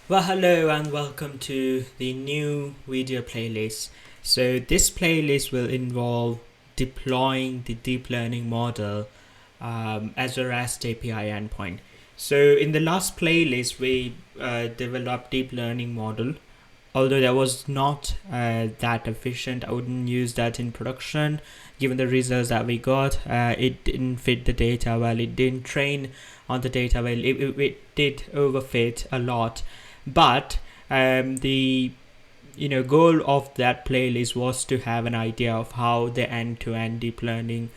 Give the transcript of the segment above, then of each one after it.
Well, hello and welcome to the new video playlist. So this playlist will involve deploying the deep learning model as a REST API endpoint. So in the last playlist, we developed deep learning model. Although that was not that efficient, I wouldn't use that in production. Given the results that we got, it didn't fit the data well. It didn't train on the data well. It did overfit a lot, but the goal of that playlist was to have an idea of how the end-to-end deep learning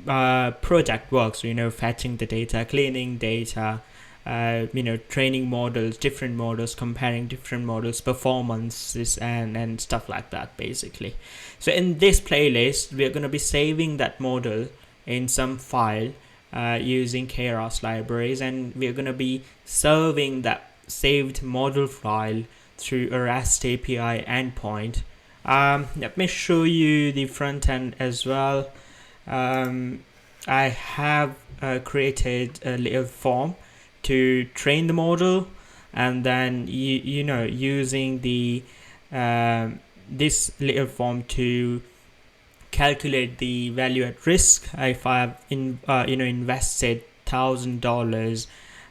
project works. Fetching the data, cleaning data, training models, different models, comparing different models, performances, and stuff like that, basically. So in this playlist, we're going to be saving that model in some file using Keras libraries, and we're going to be serving that saved model file through a REST API endpoint. Let me show you the front end as well. I have created a little form to train the model, and then using the this little form to calculate the value at risk. If I've invested $1,000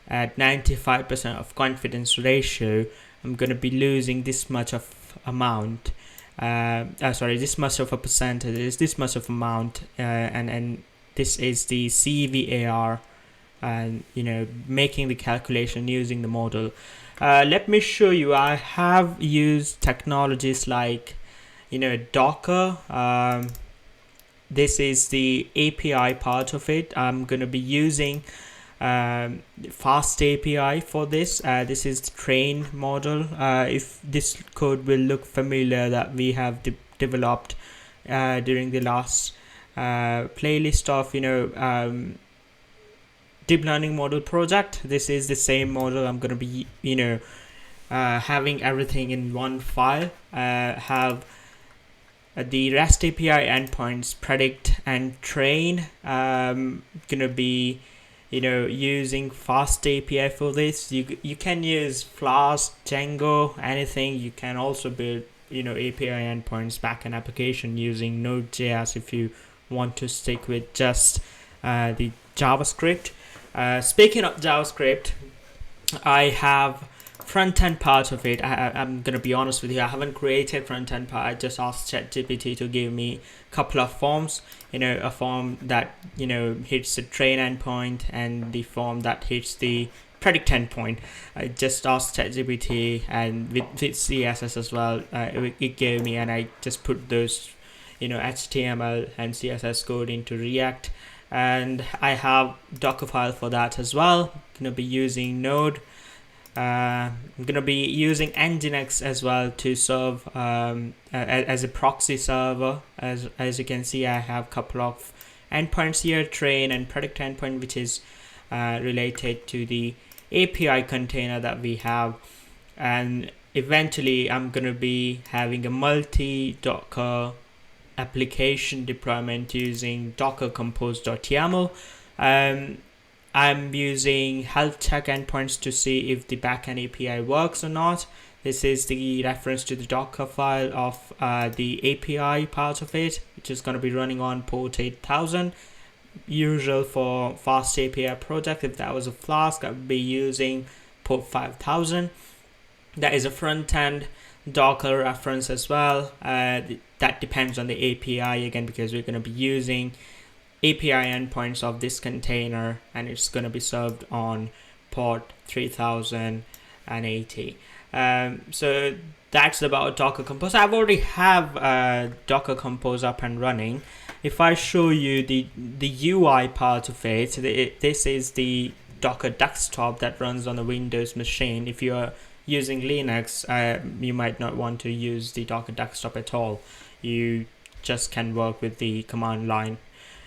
at 95% of confidence ratio, I'm going to be losing this much of amount. This much of a percentage, this much of amount, and this is the CVAR, and making the calculation using the model. Let me show you. I have used technologies like Docker. This is the API part of it. I'm going to be using FastAPI for this. This is the train model. If this code will look familiar, that we have developed during the last playlist of deep learning model project. This is the same model. I'm going to be having everything in one file. Have the REST API endpoints, predict and train. Gonna be using FastAPI for this. You can use Flask, Django, anything. You can also build API endpoints, backend application using Node.js if you want to stick with just the JavaScript. Speaking of JavaScript, I have front-end part of it. I'm gonna be honest with you, I haven't created front-end part. I just asked ChatGPT to give me a couple of forms, a form that hits the train endpoint and the form that hits the predict endpoint. I just asked ChatGPT, and with CSS as well, it gave me, and I just put those HTML and CSS code into React, and I have Docker file for that as well. Gonna be using Node. I'm going to be using NGINX as well to serve as a proxy server. As you can see, I have a couple of endpoints here, train and predict endpoint, which is related to the API container that we have. And eventually, I'm going to be having a multi-Docker application deployment using Docker compose.yaml. I'm using health check endpoints to see if the backend API works or not. This is the reference to the Docker file of the API part of it, which is going to be running on port 8000. Usual for FastAPI project. If that was a Flask, I would be using port 5000. That is a front-end Docker reference as well. That depends on the API again, because we're going to be using API endpoints of this container, and it's going to be served on port 3080. So that's about Docker Compose. I've already have Docker Compose up and running. If I show you the UI part of it, this is the Docker desktop that runs on a Windows machine. If you're using Linux, you might not want to use the Docker desktop at all. You just can work with the command line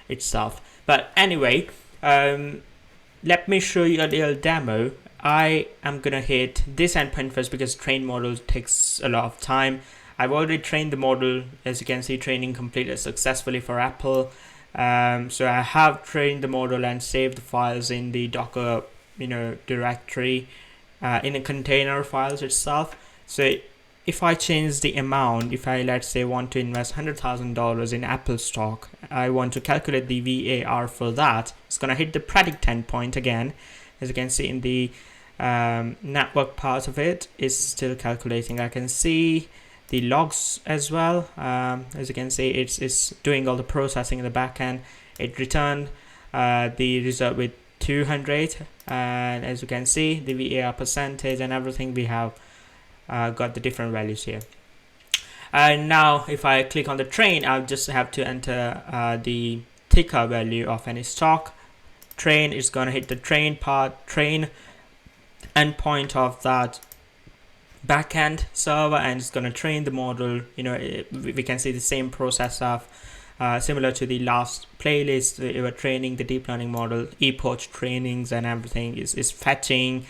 itself. But anyway, let me show you a little demo. I am gonna hit this endpoint first because train model takes a lot of time. I've already trained the model. As you can see, training completed successfully for Apple. So I have trained the model and saved the files in the Docker directory. in a container files itself. So if I change the amount, if I let's say want to invest $100,000 in Apple stock, I want to calculate the VAR for that. It's gonna hit the predict endpoint again. As you can see in the network part of it is still calculating. I can see the logs as well. As you can see, it's doing all the processing in the backend. It returned the result with 200, and as you can see, the VAR percentage and everything, we have got the different values here. And now if I click on the train, I'll just have to enter the ticker value of any stock. Train is going to hit the train endpoint of that backend server, and it's going to train the model. We can see the same process of similar to the last playlist. We were training the deep learning model, epoch trainings and everything is fetching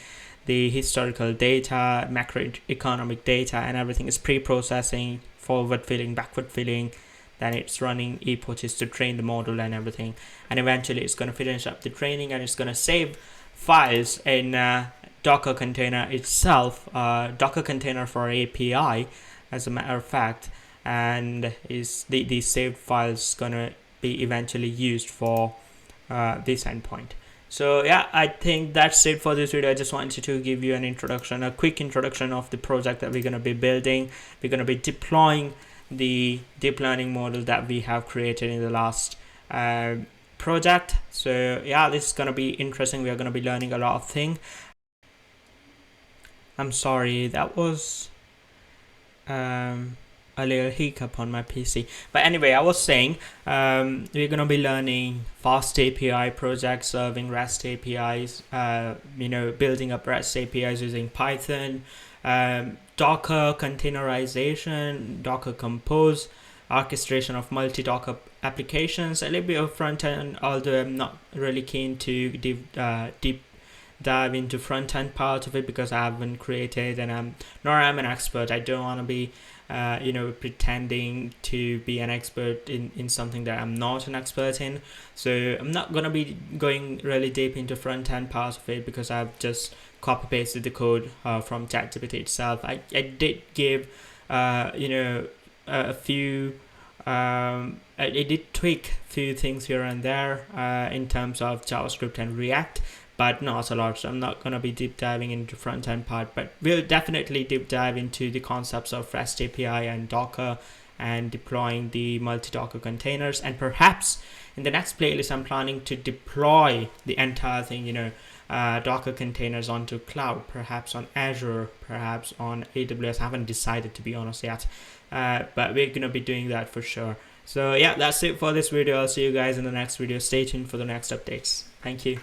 the historical data, macroeconomic data, and everything is pre-processing, forward filling, backward filling. Then it's running epoches to train the model and everything, and eventually it's going to finish up the training, and it's going to save files in Docker container itself, Docker container for API, as a matter of fact, and is these saved files going to be eventually used for this endpoint. So yeah, I think that's it for this video. I just wanted to give you an introduction, a quick introduction of the project that we're going to be building. We're going to be deploying the deep learning model that we have created in the last project. So yeah, this is going to be interesting. We are going to be learning a lot of things. I'm sorry, that was a little hiccup on my PC, but anyway, I was saying we're gonna be learning FastAPI project, serving REST APIs, building up REST APIs using Python, Docker containerization, Docker Compose, orchestration of multi-Docker applications, a little bit of front end, although I'm not really keen to deep dive into front end part of it because I haven't created, and I'm an expert. I don't want to be pretending to be an expert in something that I'm not an expert in. So I'm not gonna be going really deep into front end part of it because I've just copy pasted the code from ChatGPT itself. I did give a few I did tweak a few things here and there in terms of JavaScript and React, but not a lot. So I'm not going to be deep diving into front end part, but we'll definitely deep dive into the concepts of REST API and Docker and deploying the multi-Docker containers. And perhaps in the next playlist, I'm planning to deploy the entire thing, Docker containers onto cloud, perhaps on Azure, perhaps on AWS. I haven't decided, to be honest, yet, but we're going to be doing that for sure. So yeah, that's it for this video. I'll see you guys in the next video. Stay tuned for the next updates. Thank you.